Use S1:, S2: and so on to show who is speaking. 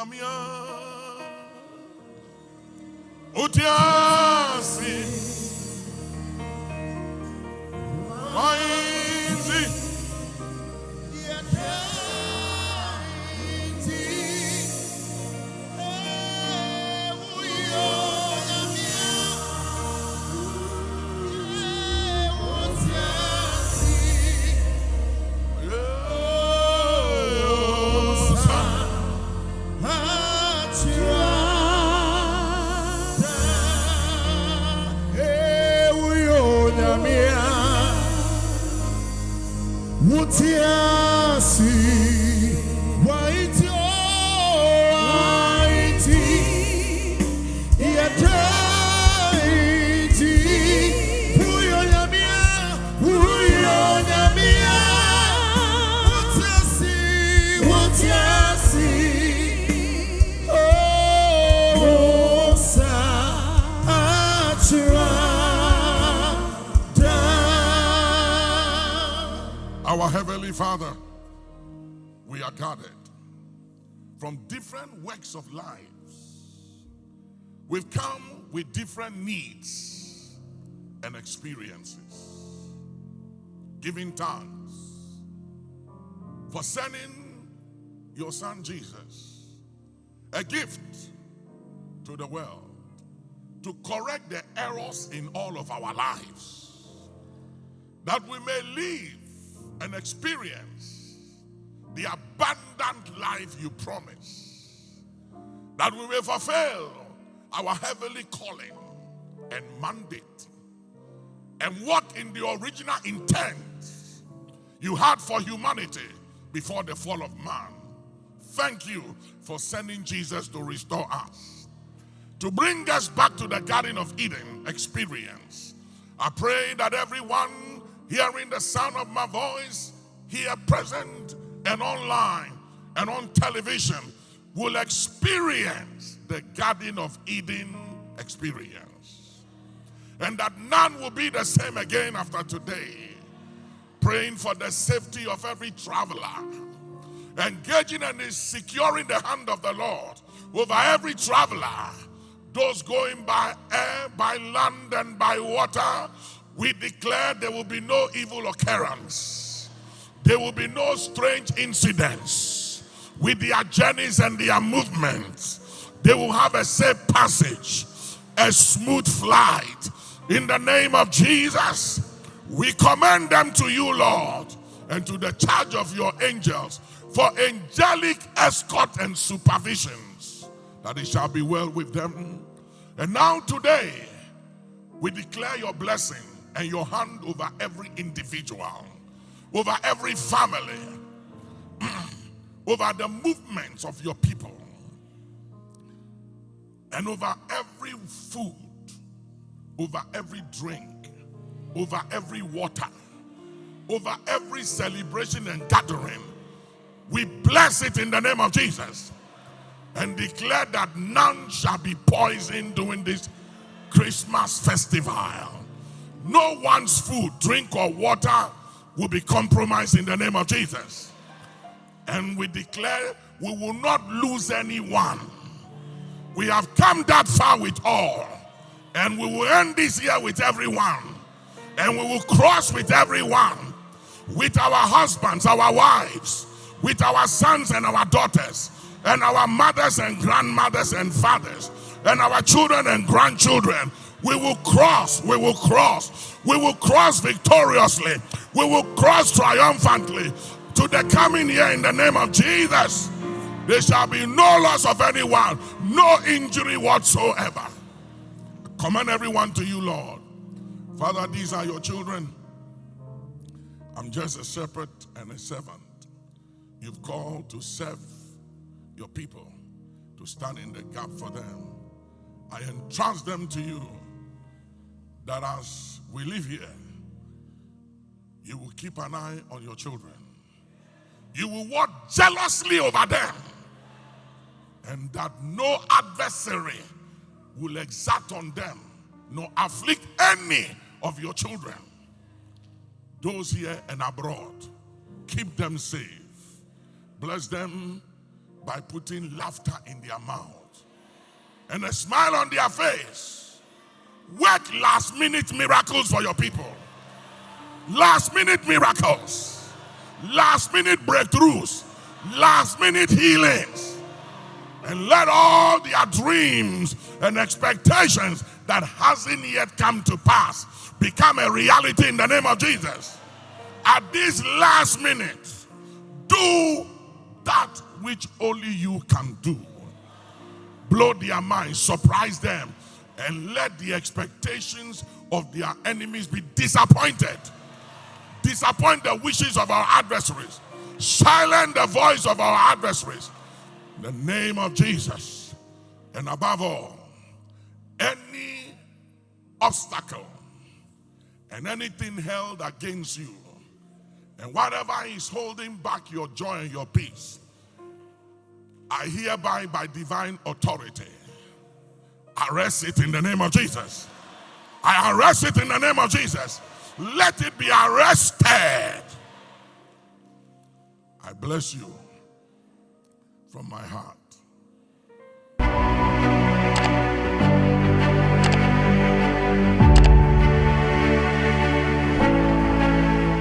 S1: Nyamia Utiasi Waiti Our Heavenly Father, we are gathered from different walks of lives. We've come with different needs and experiences. Giving thanks for sending your Son Jesus, a gift to the world, to correct the errors in all of our lives, that we may live and experience the abundant life you promise, that we may fulfill our heavenly calling and mandate and walk in the original intent you had for humanity before the fall of man. Thank you for sending Jesus to restore us, to bring us back to the Garden of Eden experience. I pray that everyone hearing the sound of my voice, here present and online and on television, will experience the Garden of Eden experience. And that none will be the same again after today. Praying for the safety of every traveler, engaging and securing the hand of the Lord over every traveler, those going by air, by land, and by water. We declare there will be no evil occurrence. There will be no strange incidents with their journeys and their movements. They will have a safe passage, a smooth flight. In the name of Jesus, we commend them to you, Lord, and to the charge of your angels for angelic escort and supervisions, that it shall be well with them. And now today, we declare your blessing and your hand over every individual, over every family, over the movements of your people, and over every food, over every drink, over every water, over every celebration and gathering. We bless it in the name of Jesus and declare that none shall be poisoned during this Christmas festival. No one's food, drink, or water will be compromised in the name of Jesus. And we declare we will not lose anyone. We have come that far with all, and we will end this year with everyone, and we will cross with everyone, with our husbands, our wives, with our sons and our daughters, and our mothers and grandmothers and fathers, and our children and grandchildren. We will cross, we will cross, we will cross victoriously, we will cross triumphantly to the coming year in the name of Jesus. There shall be no loss of anyone, no injury whatsoever. I commend everyone to you, Lord. Father, these are your children. I'm just a shepherd and a servant. You've called to serve your people, to stand in the gap for them. I entrust them to you, that as we live here, you will keep an eye on your children. You will watch jealously over them, and that no adversary will exact on them, nor afflict any of your children. Those here and abroad, keep them safe. Bless them by putting laughter in their mouth and a smile on their face. Work last-minute miracles for your people. Last-minute miracles. Last-minute breakthroughs. Last-minute healings. And let all their dreams and expectations that hasn't yet come to pass become a reality in the name of Jesus. At this last minute, do that which only you can do. Blow their minds, surprise them, and let the expectations of their enemies be disappointed. Disappoint the wishes of our adversaries. Silence the voice of our adversaries. In the name of Jesus. And above all, any obstacle and anything held against you, and whatever is holding back your joy and your peace, I hereby, by divine authority, arrest it in the name of Jesus. I arrest it in the name of Jesus. Let it be arrested. I bless you from my heart.